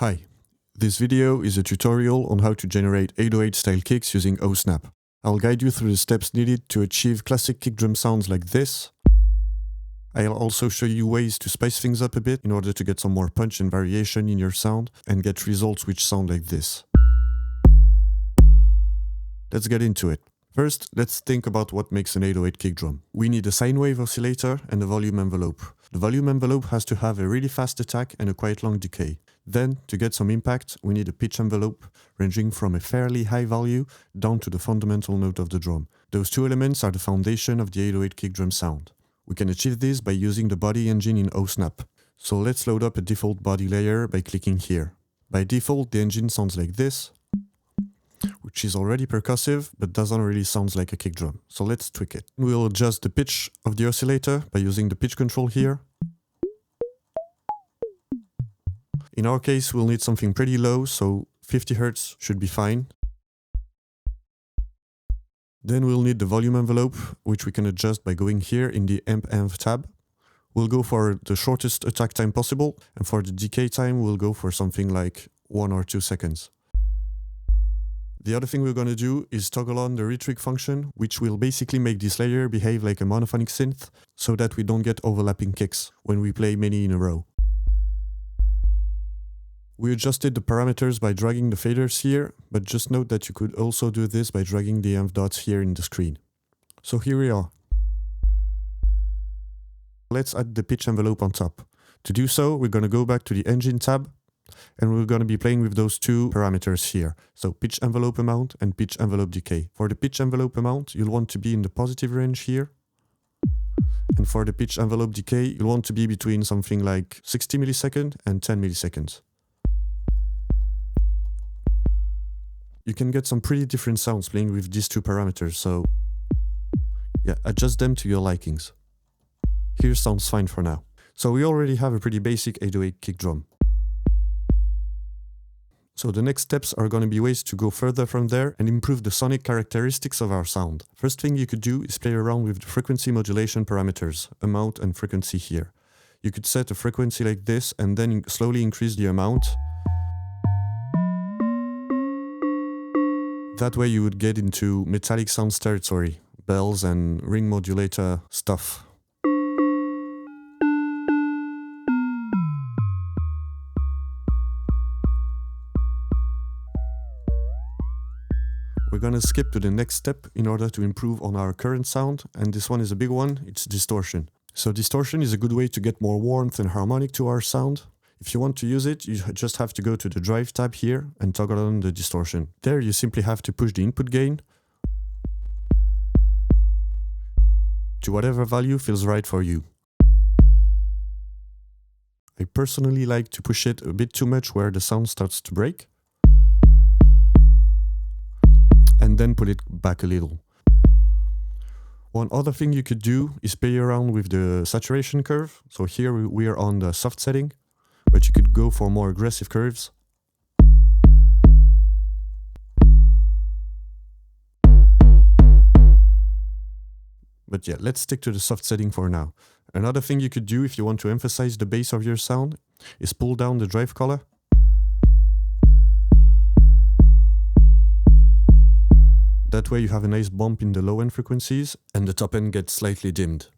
Hi, this video is a tutorial on how to generate 808 style kicks using OSnap. I'll guide you through the steps needed to achieve classic kick drum sounds like this. I'll also show you ways to spice things up a bit in order to get some more punch and variation in your sound and get results which sound like this. Let's get into it. First, let's think about what makes an 808 kick drum. We need a sine wave oscillator and a volume envelope. The volume envelope has to have a really fast attack and a quite long decay. Then, to get some impact, we need a pitch envelope ranging from a fairly high value down to the fundamental note of the drum. Those two elements are the foundation of the 808 kick drum sound. We can achieve this by using the body engine in OSnap. So let's load up a default body layer by clicking here. By default, the engine sounds like this, which is already percussive, but doesn't really sound like a kick drum. So let's tweak it. We'll adjust the pitch of the oscillator by using the pitch control here. In our case, we'll need something pretty low, so 50 Hz should be fine. Then we'll need the volume envelope, which we can adjust by going here in the amp env tab. We'll go for the shortest attack time possible, and for the decay time, we'll go for something like 1 or 2 seconds. The other thing we're going to do is toggle on the Retrig function, which will basically make this layer behave like a monophonic synth, so that we don't get overlapping kicks when we play many in a row. We adjusted the parameters by dragging the faders here, but just note that you could also do this by dragging the env dots here in the screen. So here we are. Let's add the pitch envelope on top. To do so, we're going to go back to the engine tab, and we're going to be playing with those two parameters here. So pitch envelope amount and pitch envelope decay. For the pitch envelope amount, you'll want to be in the positive range here. And for the pitch envelope decay, you'll want to be between something like 60 milliseconds and 10 milliseconds. You can get some pretty different sounds playing with these two parameters, so yeah, adjust them to your likings. Here sounds fine for now. So we already have a pretty basic 808 kick drum. So the next steps are going to be ways to go further from there and improve the sonic characteristics of our sound. First thing you could do is play around with the frequency modulation parameters, amount and frequency here. You could set a frequency like this and then slowly increase the amount. That way you would get into metallic sounds territory, bells and ring modulator stuff. We're gonna skip to the next step in order to improve on our current sound, and this one is a big one, it's distortion. So distortion is a good way to get more warmth and harmonic to our sound. If you want to use it, you just have to go to the Drive tab here and toggle on the distortion. There you simply have to push the input gain to whatever value feels right for you. I personally like to push it a bit too much where the sound starts to break, and then put it back a little. One other thing you could do is play around with the saturation curve. So here we are on the soft setting, but you could go for more aggressive curves. But yeah, let's stick to the soft setting for now. Another thing you could do if you want to emphasize the bass of your sound is pull down the drive color. That way you have a nice bump in the low end frequencies and the top end gets slightly dimmed.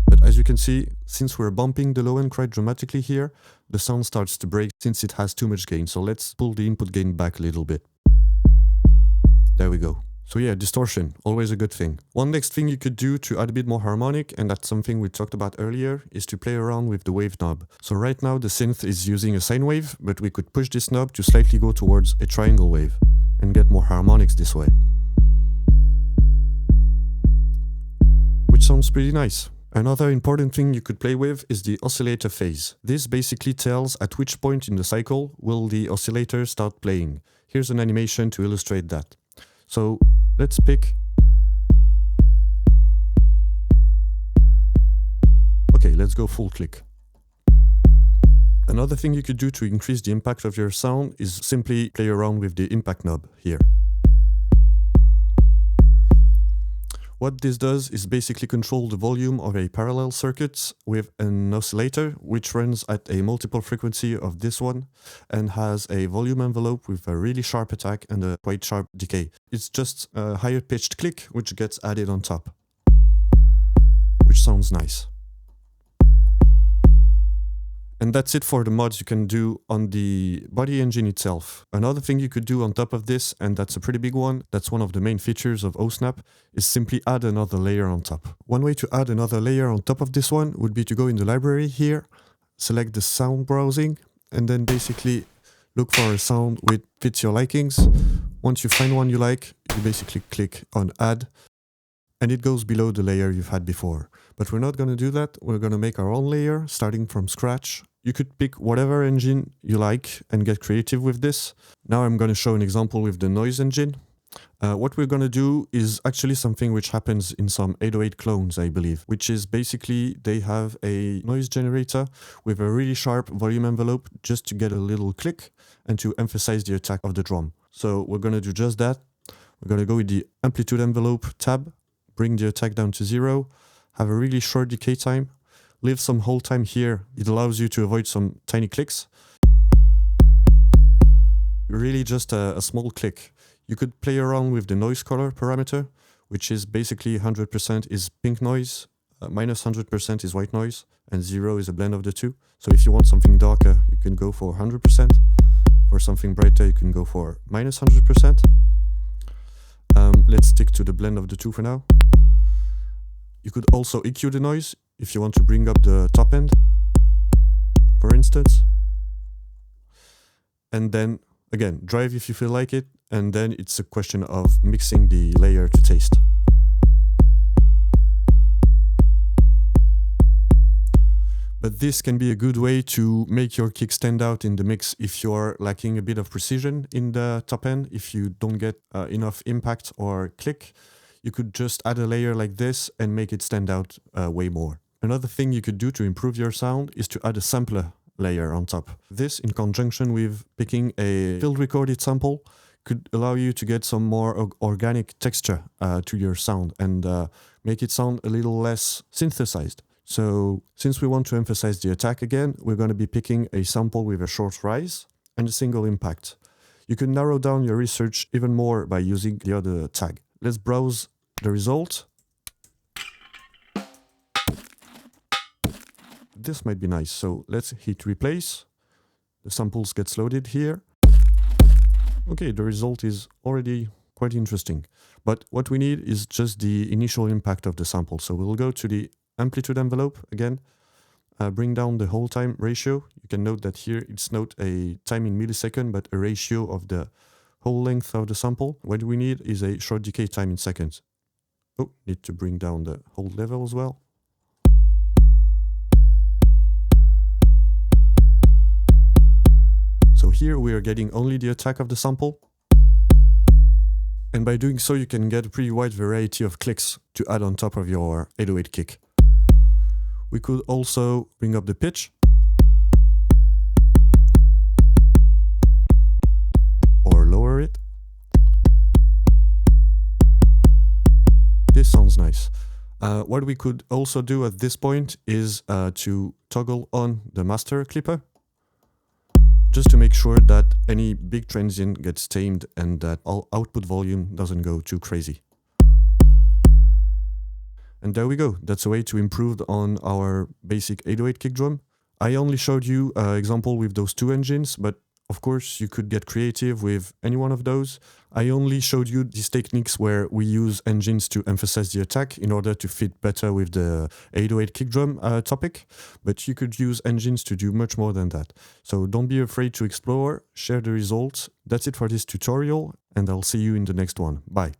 But as you can see, since we're bumping the low end quite dramatically here, the sound starts to break since it has too much gain. So let's pull the input gain back a little bit. There we go. So yeah, distortion, always a good thing. One next thing you could do to add a bit more harmonic, and that's something we talked about earlier, is to play around with the wave knob. So right now the synth is using a sine wave, but we could push this knob to slightly go towards a triangle wave and get more harmonics this way. Which sounds pretty nice. Another important thing you could play with is the oscillator phase. This basically tells at which point in the cycle will the oscillator start playing. Here's an animation to illustrate that. So let's pick. Okay, let's go full click. Another thing you could do to increase the impact of your sound is simply play around with the impact knob here. What this does is basically control the volume of a parallel circuit with an oscillator, which runs at a multiple frequency of this one and has a volume envelope with a really sharp attack and a quite sharp decay. It's just a higher pitched click which gets added on top, which sounds nice. And that's it for the mods you can do on the body engine itself. Another thing you could do on top of this, and that's a pretty big one, that's one of the main features of OSnap, is simply add another layer on top. One way to add another layer on top of this one would be to go in the library here, select the sound browsing, and then basically look for a sound which fits your likings. Once you find one you like, you basically click on add, and it goes below the layer you've had before. But we're not going to do that. We're going to make our own layer starting from scratch. You could pick whatever engine you like and get creative with this. Now I'm going to show an example with the noise engine. What we're going to do is actually something which happens in some 808 clones, I believe, which is basically they have a noise generator with a really sharp volume envelope just to get a little click and to emphasize the attack of the drum. So we're going to do just that. We're going to go with the amplitude envelope tab, bring the attack down to 0, have a really short decay time, leave some hold time here. It allows you to avoid some tiny clicks. Really just a small click. You could play around with the noise color parameter, which is basically 100% is pink noise, minus 100% is white noise, and 0 is a blend of the two. So if you want something darker, you can go for 100%. For something brighter, you can go for minus 100%. Let's stick to the blend of the two for now. You could also EQ the noise if you want to bring up the top end, for instance. And then, again, drive if you feel like it, and then it's a question of mixing the layer to taste. But this can be a good way to make your kick stand out in the mix if you're lacking a bit of precision in the top end, if you don't get enough impact or click. You could just add a layer like this and make it stand out way more. Another thing you could do to improve your sound is to add a sampler layer on top. This, in conjunction with picking a field recorded sample, could allow you to get some more organic texture to your sound and make it sound a little less synthesized. So, since we want to emphasize the attack again, we're going to be picking a sample with a short rise and a single impact. You can narrow down your research even more by using the other tag. Let's browse the result. This might be nice, so let's hit replace. The samples get loaded here. Okay, the result is already quite interesting. But what we need is just the initial impact of the sample. So we'll go to the amplitude envelope again, bring down the hold time ratio. You can note that here it's not a time in millisecond, but a ratio of the whole length of the sample. What we need is a short decay time in seconds. Oh, need to bring down the hold level as well. So here we are getting only the attack of the sample. And by doing so, you can get a pretty wide variety of clicks to add on top of your 808 kick. We could also bring up the pitch. Or lower it. This sounds nice. What we could also do at this point is to toggle on the master clipper, just to make sure that any big transient gets tamed and that all output volume doesn't go too crazy. And there we go. That's a way to improve on our basic 808 kick drum. I only showed you an example with those two engines, but of course you could get creative with any one of those. I only showed you these techniques where we use engines to emphasize the attack in order to fit better with the 808 kick drum topic, but you could use engines to do much more than that. So don't be afraid to explore, share the results. That's it for this tutorial, and I'll see you in the next one. Bye.